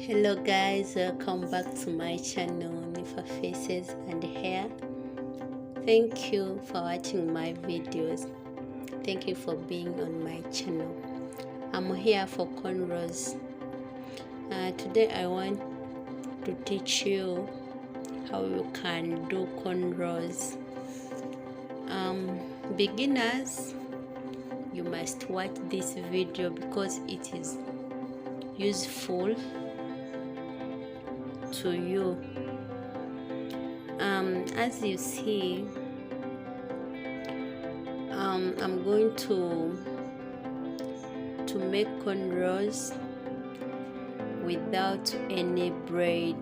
Hello guys, welcome back to my channel Nifah Faces and Hair. Thank you for watching my videos. Thank you for being on my channel. I'm here for cornrows. Today I want to teach you how you can do cornrows. Beginners, you must watch this video because it is useful to you. As you see, I'm going to make cornrows without any braid.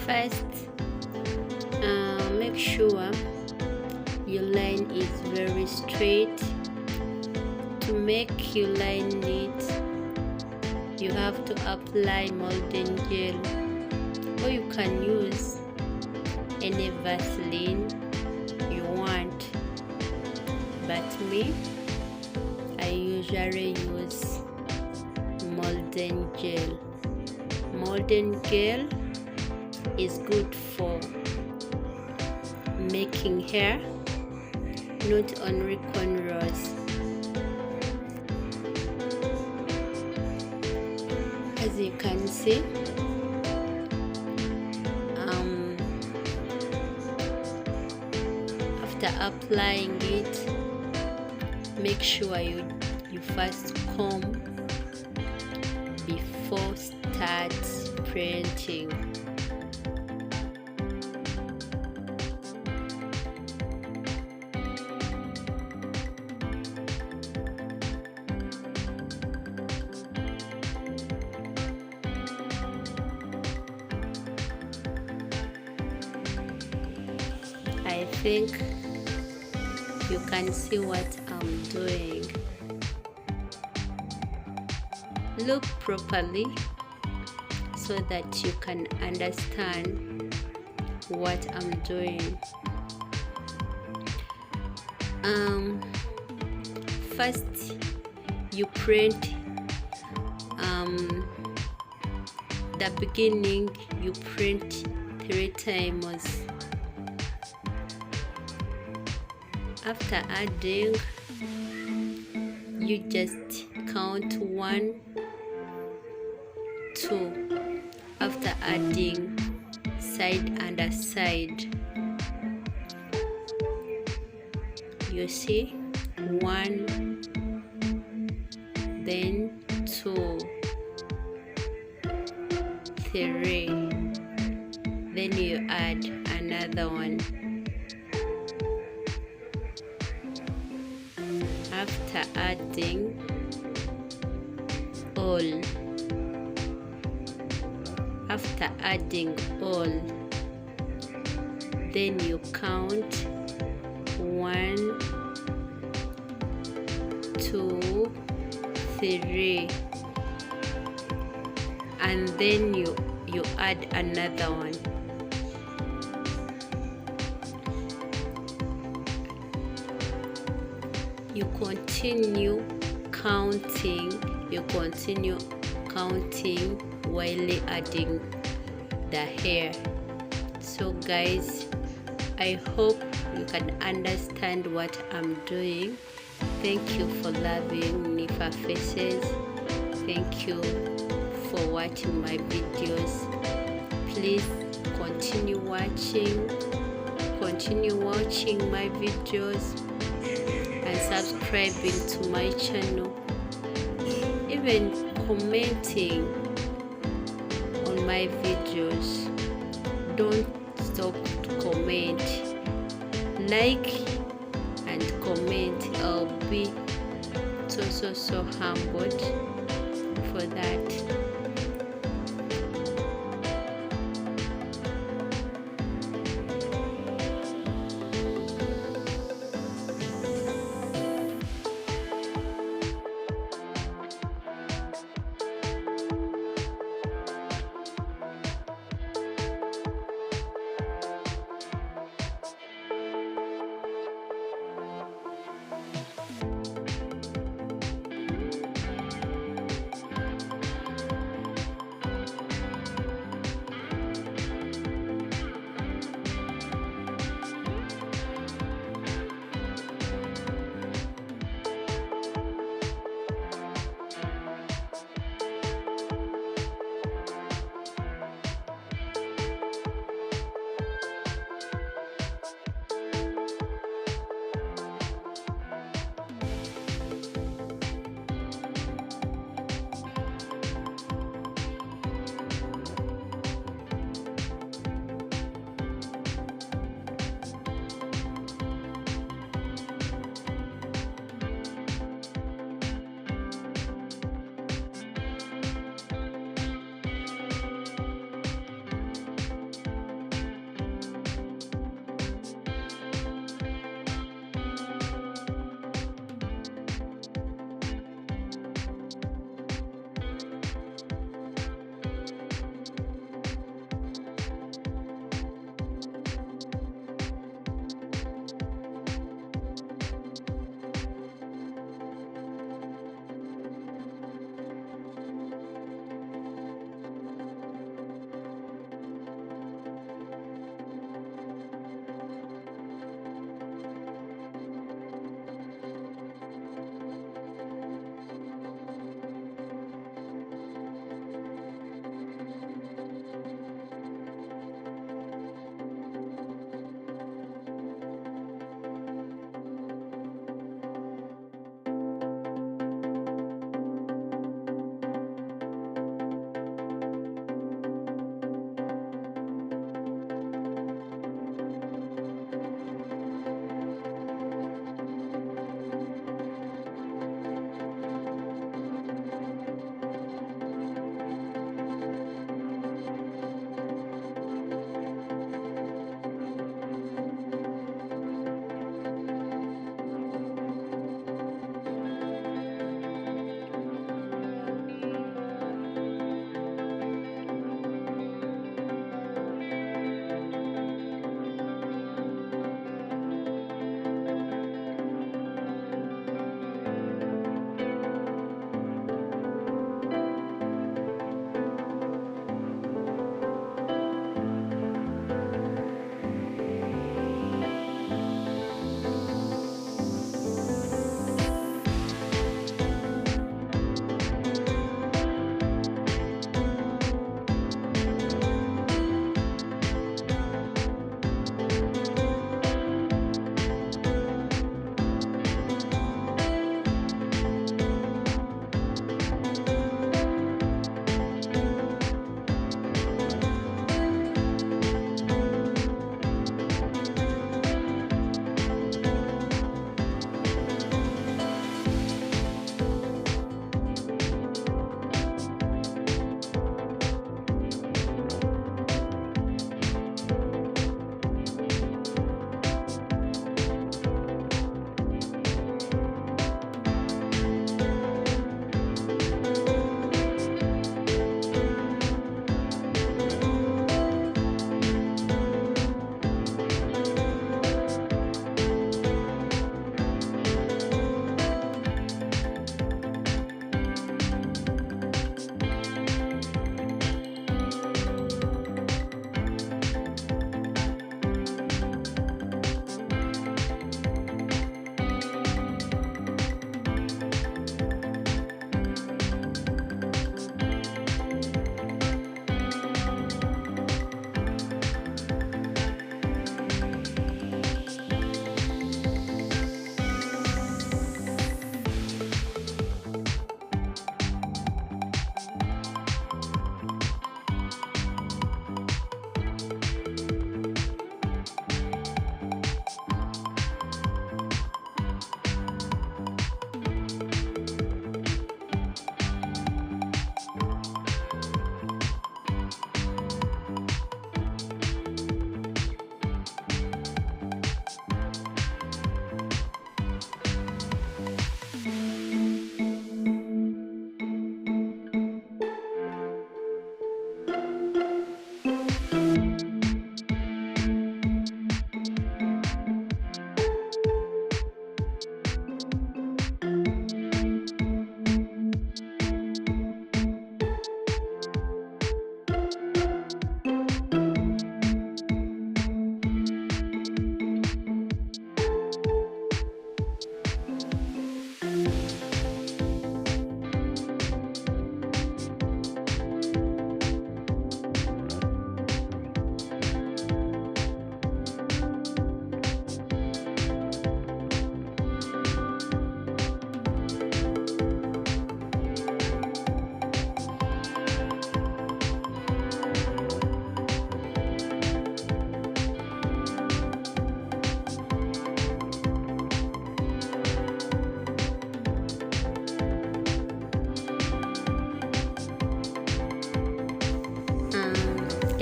First, make sure your line is very straight. To make your line neat, you have to apply molding gel, or you can use any Vaseline you want. But me, I usually use molding gel. Molding gel is good for making hair, not only cornrows. As you can see, after applying it, make sure you first comb before start printing. I think you can see what I'm doing. Look properly so that you can understand what I'm doing. First, you print the beginning. You print 3 times. After adding, you just count 1, 2 after adding side and side. You see, 1, then 2, 3, then you add another one. After adding all, then you count 1, 2, 3, and then you add another one. You continue counting while adding the hair. So guys, I hope you can understand what I'm doing. Thank you for loving Nifah Faces. Thank you for watching my videos. Please continue watching my videos and subscribing to my channel, even commenting on my videos. Don't stop to comment, like and comment. I'll be so humbled for that.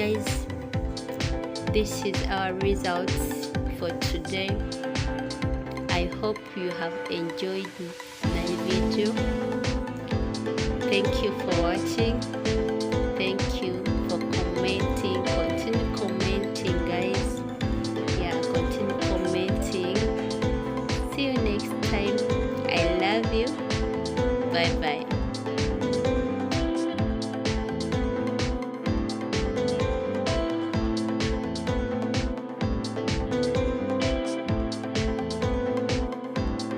guys, this is our results for today. I hope you have enjoyed my video. Thank you for watching.